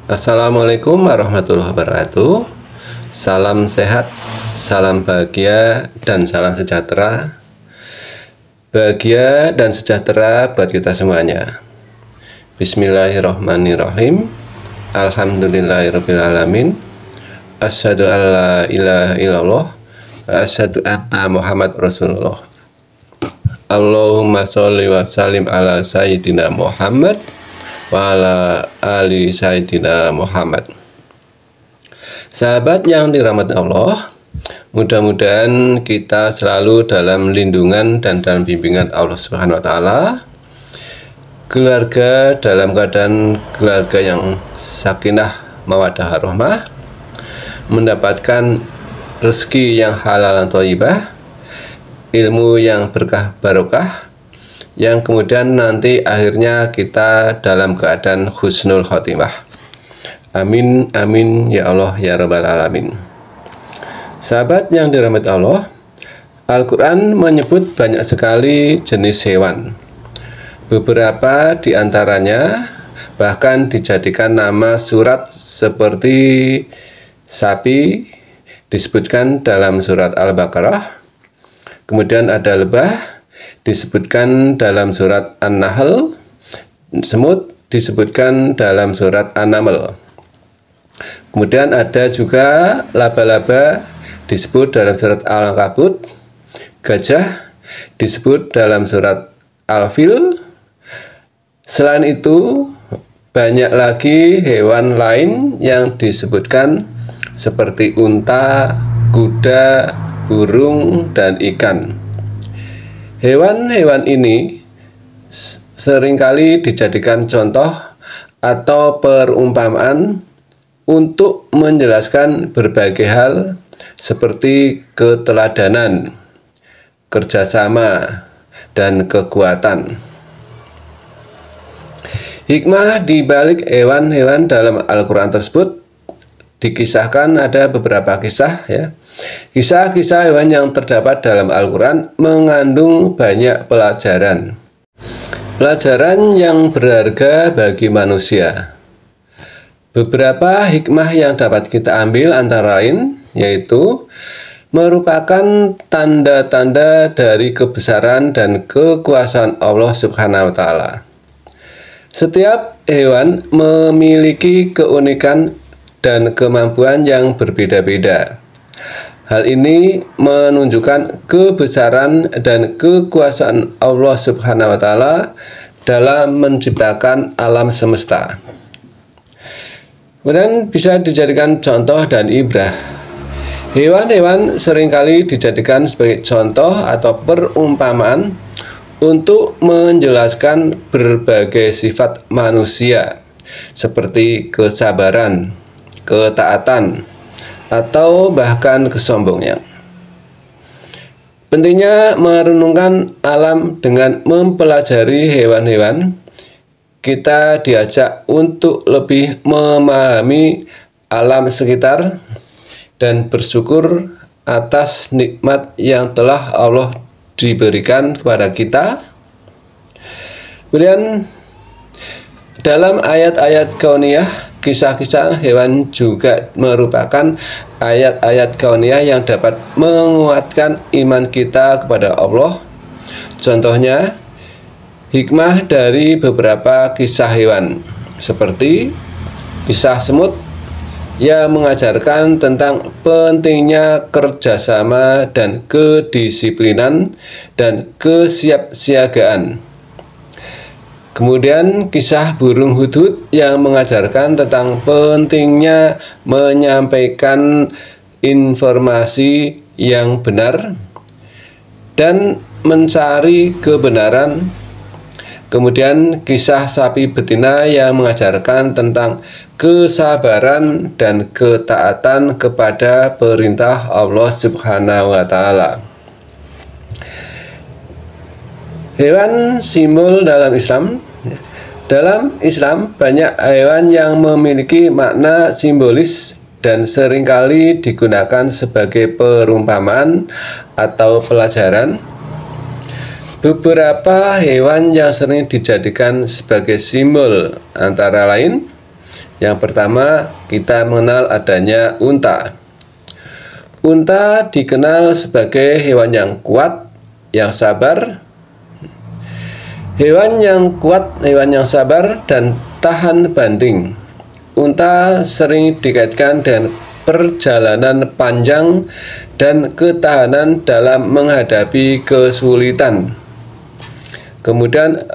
Assalamualaikum warahmatullahi wabarakatuh. Salam sehat, salam bahagia, dan salam sejahtera. Bahagia dan sejahtera buat kita semuanya. Bismillahirrahmanirrahim. Alhamdulillahirrabbilalamin. Asyhadu an la ilaha illallah wa asyhadu anna Muhammad Rasulullah. Allahumma sholli wa sallim ala sayyidina Muhammad wa ala ali sayyidina Muhammad. Sahabat yang dirahmati Allah, mudah-mudahan kita selalu dalam lindungan dan dalam bimbingan Allah Subhanahu wa taala. Keluarga dalam keadaan keluarga yang sakinah mawaddah warahmah, mendapatkan rezeki yang halal dan thayyibah, ilmu yang berkah barokah, yang kemudian nanti akhirnya kita dalam keadaan husnul khotimah. Amin, amin, ya Allah, ya Rabbal Alamin. Sahabat yang dirahmati Allah, Al-Quran menyebut banyak sekali jenis hewan. Beberapa diantaranya bahkan dijadikan nama surat, seperti sapi disebutkan dalam surat Al-Baqarah. Kemudian ada lebah disebutkan dalam surat An-Nahl, semut disebutkan dalam surat An-Naml. Kemudian ada juga laba-laba disebut dalam surat Al-Ankabut, gajah disebut dalam surat Al-Fil. Selain itu, banyak lagi hewan lain yang disebutkan seperti unta, kuda, burung, dan ikan. Hewan-hewan ini seringkali dijadikan contoh atau perumpamaan untuk menjelaskan berbagai hal seperti keteladanan, kerjasama, dan kekuatan. Hikmah di balik hewan-hewan dalam Al-Quran tersebut dikisahkan, ada beberapa kisah ya. Kisah-kisah hewan yang terdapat dalam Al-Quran mengandung banyak pelajaran yang berharga bagi manusia. Beberapa hikmah yang dapat kita ambil antara lain yaitu merupakan tanda-tanda dari kebesaran dan kekuasaan Allah Subhanahu wa taala. Setiap hewan memiliki keunikan dan kemampuan yang berbeda-beda. Hal ini menunjukkan kebesaran dan kekuasaan Allah Subhanahu wa taala dalam menciptakan alam semesta. Kemudian bisa dijadikan contoh dan ibrah. Hewan-hewan seringkali dijadikan sebagai contoh atau perumpamaan untuk menjelaskan berbagai sifat manusia seperti kesabaran, ketaatan, atau bahkan kesombongan. Pentingnya merenungkan alam dengan mempelajari hewan-hewan, kita diajak untuk lebih memahami alam sekitar dan bersyukur atas nikmat yang telah Allah diberikan kepada kita. Kemudian dalam ayat-ayat kauniyah, kisah-kisah hewan juga merupakan ayat-ayat kauniyah yang dapat menguatkan iman kita kepada Allah. Contohnya, hikmah dari beberapa kisah hewan, seperti kisah semut yang mengajarkan tentang pentingnya kerjasama dan kedisiplinan dan kesiapsiagaan. Kemudian kisah burung hudhud yang mengajarkan tentang pentingnya menyampaikan informasi yang benar dan mencari kebenaran. Kemudian kisah sapi betina yang mengajarkan tentang kesabaran dan ketaatan kepada perintah Allah Subhanahu wa taala. Hewan simbol dalam Islam. Dalam Islam, banyak hewan yang memiliki makna simbolis dan seringkali digunakan sebagai perumpamaan atau pelajaran. Beberapa hewan yang sering dijadikan sebagai simbol antara lain Yang pertama, kita mengenal adanya unta. Unta dikenal sebagai hewan yang kuat, yang sabar. Hewan yang kuat, hewan yang sabar dan tahan banting. Unta sering dikaitkan dengan perjalanan panjang dan ketahanan dalam menghadapi kesulitan. Kemudian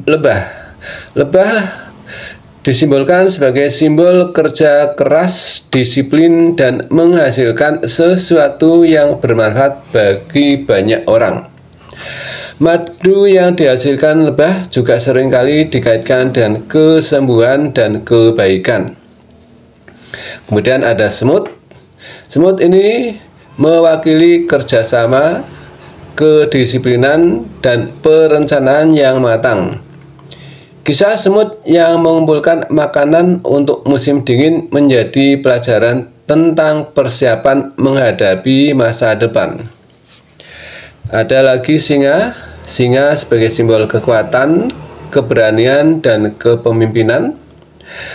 lebah. Lebah disimbolkan sebagai simbol kerja keras, disiplin, dan menghasilkan sesuatu yang bermanfaat bagi banyak orang. Madu yang dihasilkan lebah juga seringkali dikaitkan dengan kesembuhan dan kebaikan. Kemudian ada semut. Semut ini mewakili kerjasama, kedisiplinan, dan perencanaan yang matang. Kisah semut yang mengumpulkan makanan untuk musim dingin menjadi pelajaran tentang persiapan menghadapi masa depan. Ada lagi singa. Singa sebagai simbol kekuatan, keberanian, dan kepemimpinan.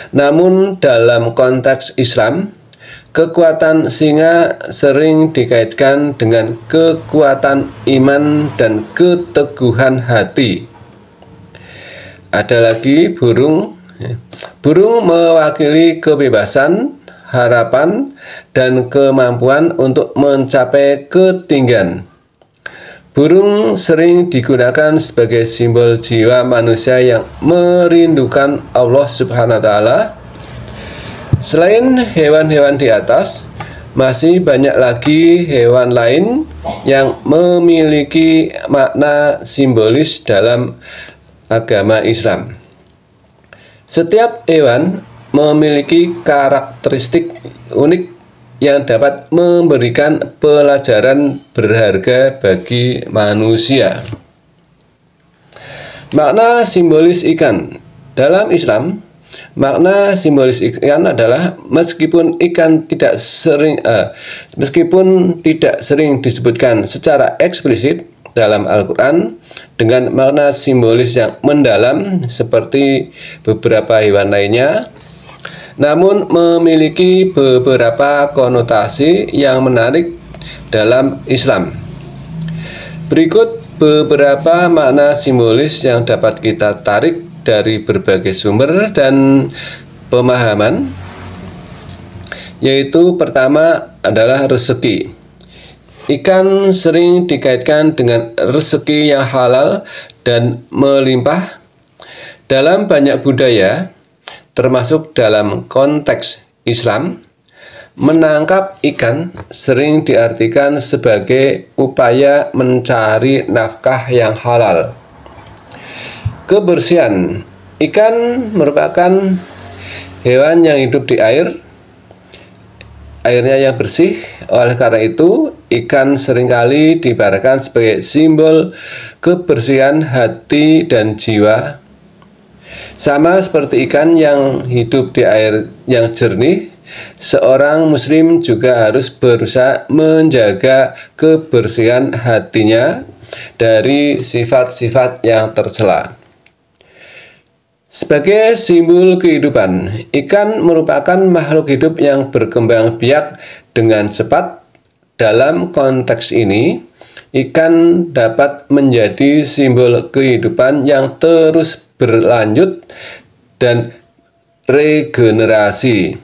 Namun dalam konteks Islam, kekuatan singa sering dikaitkan dengan kekuatan iman dan keteguhan hati. Ada lagi burung. Burung mewakili kebebasan, harapan, dan kemampuan untuk mencapai ketinggian. Burung sering digunakan sebagai simbol jiwa manusia yang merindukan Allah Subhanahu wa Ta'ala. Selain hewan-hewan di atas, masih banyak lagi hewan lain yang memiliki makna simbolis dalam agama Islam. Setiap hewan memiliki karakteristik unik yang dapat memberikan pelajaran berharga bagi manusia. Makna simbolis ikan. Dalam Islam, makna simbolis ikan adalah meskipun tidak sering disebutkan secara eksplisit dalam Al-Quran dengan makna simbolis yang mendalam seperti beberapa hewan lainnya, namun memiliki beberapa konotasi yang menarik dalam Islam. Berikut beberapa makna simbolis yang dapat kita tarik dari berbagai sumber dan pemahaman, yaitu pertama adalah rezeki. Ikan sering dikaitkan dengan rezeki yang halal dan melimpah. Dalam banyak budaya, termasuk dalam konteks Islam, menangkap ikan sering diartikan sebagai upaya mencari nafkah yang halal. Kebersihan. Ikan merupakan hewan yang hidup di air. Airnya yang bersih. Oleh karena itu, ikan seringkali diibaratkan sebagai simbol kebersihan hati dan jiwa. Sama seperti ikan yang hidup di air yang jernih, seorang muslim juga harus berusaha menjaga kebersihan hatinya dari sifat-sifat yang tercela. Sebagai simbol kehidupan, ikan merupakan makhluk hidup yang berkembang biak dengan cepat. Dalam konteks ini, ikan dapat menjadi simbol kehidupan yang terus berlanjut dan regenerasi.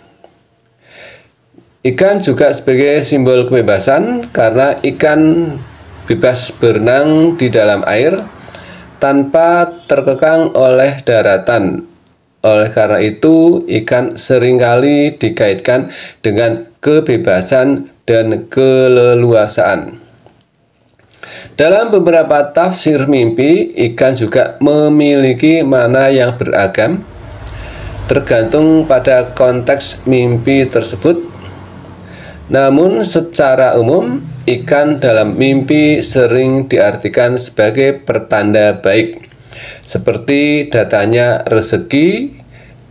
Ikan juga sebagai simbol kebebasan karena ikan bebas berenang di dalam air tanpa terkekang oleh daratan. Oleh karena itu, ikan seringkali dikaitkan dengan kebebasan dan keleluasaan. Dalam beberapa tafsir mimpi, ikan juga memiliki makna yang beragam, tergantung pada konteks mimpi tersebut. Namun secara umum, ikan dalam mimpi sering diartikan sebagai pertanda baik, seperti datanya rezeki,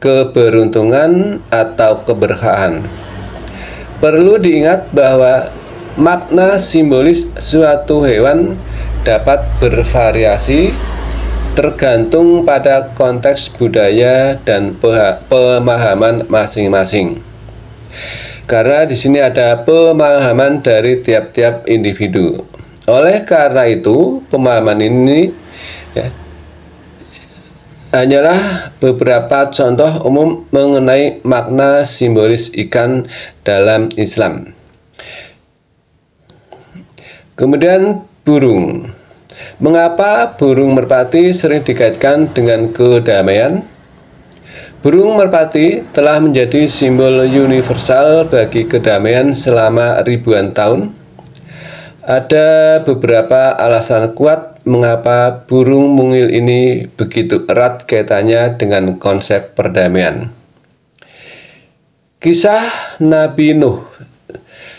keberuntungan, atau keberkahan. Perlu diingat bahwa makna simbolis suatu hewan dapat bervariasi tergantung pada konteks budaya dan pemahaman masing-masing. Karena di sini ada pemahaman dari tiap-tiap individu. Oleh karena itu, pemahaman ini ya, hanyalah beberapa contoh umum mengenai makna simbolis ikan dalam Islam. Kemudian burung. Mengapa burung merpati sering dikaitkan dengan kedamaian? Burung merpati telah menjadi simbol universal bagi kedamaian selama ribuan tahun. Ada beberapa alasan kuat mengapa burung mungil ini begitu erat kaitannya dengan konsep perdamaian. Kisah Nabi Nuh.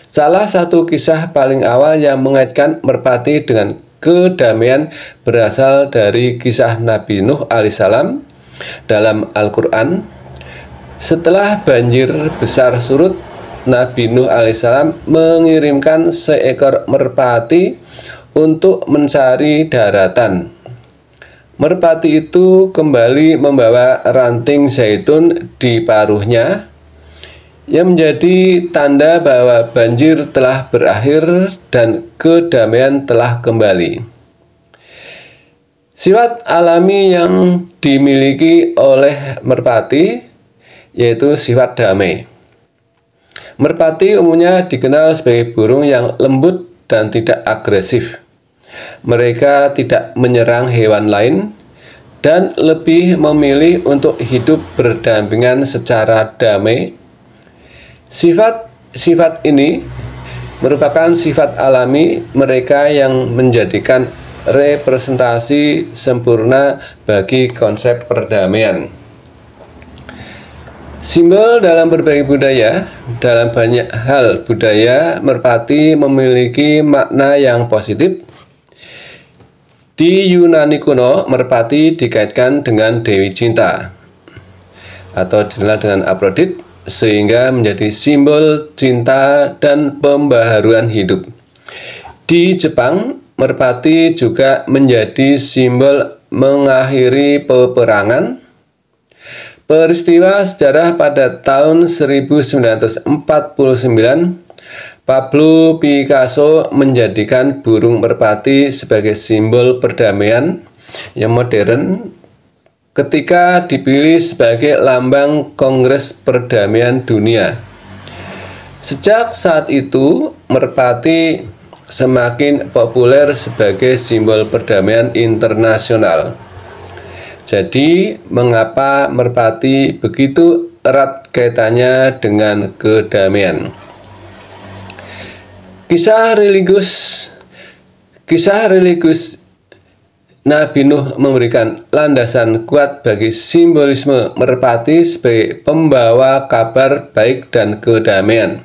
Salah satu kisah paling awal yang mengaitkan merpati dengan kedamaian berasal dari kisah Nabi Nuh alaihissalam dalam Al-Quran. Setelah banjir besar surut, Nabi Nuh alaihissalam mengirimkan seekor merpati untuk mencari daratan. Merpati itu kembali membawa ranting zaitun di paruhnya, yang menjadi tanda bahwa banjir telah berakhir dan kedamaian telah kembali. Sifat alami yang dimiliki oleh merpati yaitu sifat damai. Merpati umumnya dikenal sebagai burung yang lembut dan tidak agresif. Mereka tidak menyerang hewan lain dan lebih memilih untuk hidup berdampingan secara damai. Sifat-sifat ini merupakan sifat alami mereka yang menjadikan representasi sempurna bagi konsep perdamaian. Simbol dalam berbagai budaya. Dalam banyak hal budaya, merpati memiliki makna yang positif. Di Yunani kuno, merpati dikaitkan dengan Dewi Cinta atau dikenal dengan Aphrodite, sehingga menjadi simbol cinta dan pembaharuan hidup. Di Jepang, merpati juga menjadi simbol mengakhiri peperangan. Peristiwa sejarah pada tahun 1949, Pablo Picasso menjadikan burung merpati sebagai simbol perdamaian yang modern ketika dipilih sebagai lambang Kongres Perdamaian Dunia. Sejak saat itu, merpati semakin populer sebagai simbol perdamaian internasional. Jadi, mengapa merpati begitu erat kaitannya dengan kedamaian? Kisah religius Nabi Nuh memberikan landasan kuat bagi simbolisme merpati sebagai pembawa kabar baik dan kedamaian.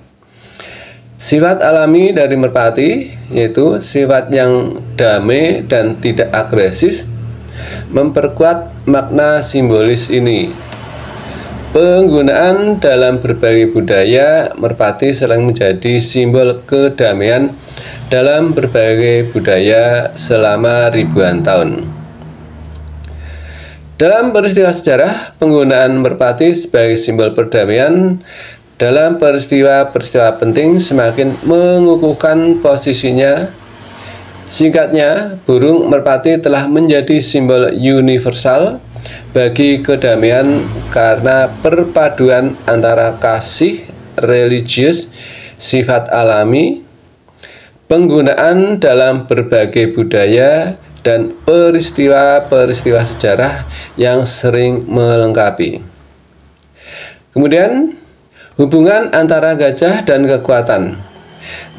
Sifat alami dari merpati, yaitu sifat yang damai dan tidak agresif, memperkuat makna simbolis ini. Penggunaan dalam berbagai budaya, merpati sering menjadi simbol kedamaian dalam berbagai budaya selama ribuan tahun. Dalam peristiwa sejarah, penggunaan merpati sebagai simbol perdamaian dalam peristiwa-peristiwa penting semakin mengukuhkan posisinya. Singkatnya, burung merpati telah menjadi simbol universal bagi kedamaian karena perpaduan antara kasih religius, sifat alami, penggunaan dalam berbagai budaya, dan peristiwa-peristiwa sejarah yang sering melengkapi. Kemudian, hubungan antara gajah dan kekuatan.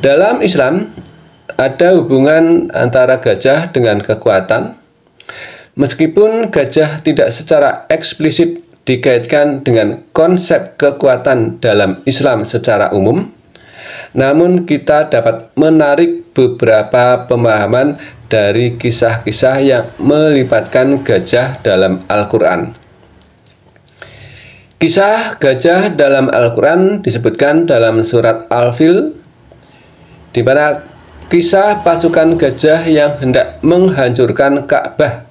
Dalam Islam, ada hubungan antara gajah dengan kekuatan. Meskipun gajah tidak secara eksplisit dikaitkan dengan konsep kekuatan dalam Islam secara umum, namun kita dapat menarik beberapa pemahaman dari kisah-kisah yang melibatkan gajah dalam Al-Quran. Kisah gajah dalam Al-Quran disebutkan dalam surat Al-Fil, di mana kisah pasukan gajah yang hendak menghancurkan Ka'bah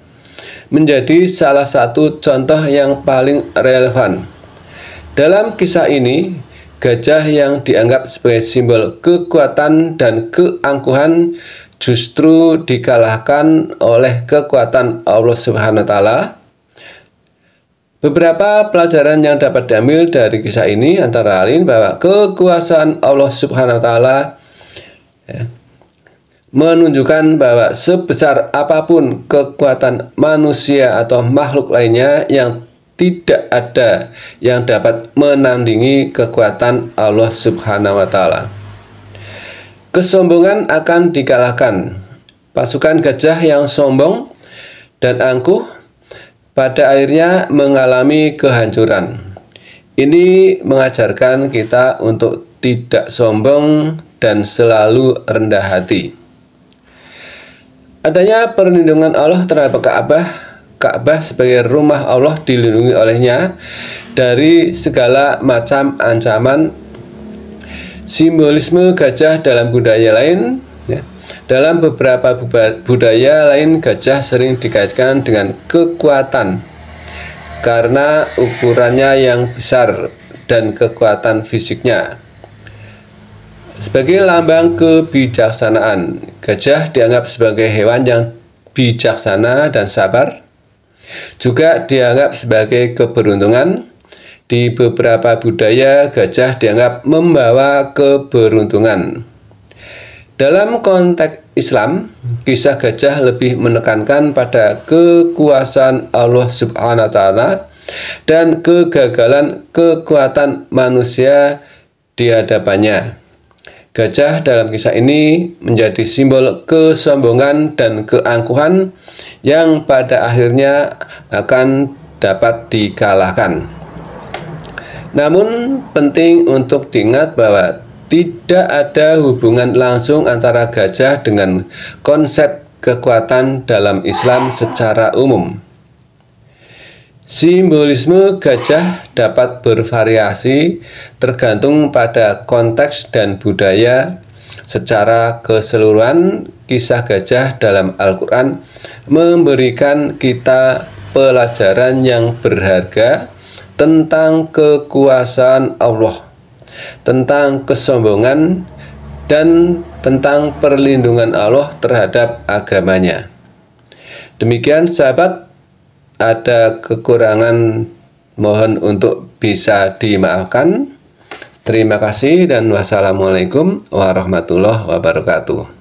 menjadi salah satu contoh yang paling relevan. Dalam kisah ini, gajah yang dianggap sebagai simbol kekuatan dan keangkuhan justru dikalahkan oleh kekuatan Allah Subhanahu wa Ta'ala. Beberapa pelajaran yang dapat diambil dari kisah ini antara lain bahwa kekuasaan Allah Subhanahu wa Ta'ala menunjukkan bahwa sebesar apapun kekuatan manusia atau makhluk lainnya, yang tidak ada yang dapat menandingi kekuatan Allah Subhanahu wa Ta'ala. Kesombongan akan dikalahkan. Pasukan gajah yang sombong dan angkuh pada akhirnya mengalami kehancuran. Ini mengajarkan kita untuk tidak sombong dan selalu rendah hati. Adanya perlindungan Allah terhadap Ka'bah sebagai rumah Allah dilindungi olehnya dari segala macam ancaman. Simbolisme gajah dalam budaya lain, dalam beberapa budaya lain, gajah sering dikaitkan dengan kekuatan karena ukurannya yang besar dan kekuatan fisiknya. Sebagai lambang kebijaksanaan, gajah dianggap sebagai hewan yang bijaksana dan sabar. Juga dianggap sebagai keberuntungan. Di beberapa budaya, gajah dianggap membawa keberuntungan. Dalam konteks Islam, kisah gajah lebih menekankan pada kekuasaan Allah Subhanahu wa Ta'ala dan kegagalan kekuatan manusia di hadapannya. Gajah dalam kisah ini menjadi simbol kesombongan dan keangkuhan yang pada akhirnya akan dapat dikalahkan. Namun penting untuk diingat bahwa tidak ada hubungan langsung antara gajah dengan konsep kekuatan dalam Islam secara umum. Simbolisme gajah dapat bervariasi tergantung pada konteks dan budaya. Secara keseluruhan, kisah gajah dalam Al-Quran memberikan kita pelajaran yang berharga tentang kekuasaan Allah, tentang kesombongan, dan tentang perlindungan Allah terhadap agamanya. Demikian sahabat, ada kekurangan mohon untuk bisa dimaafkan. Terima kasih dan wassalamualaikum warahmatullahi wabarakatuh.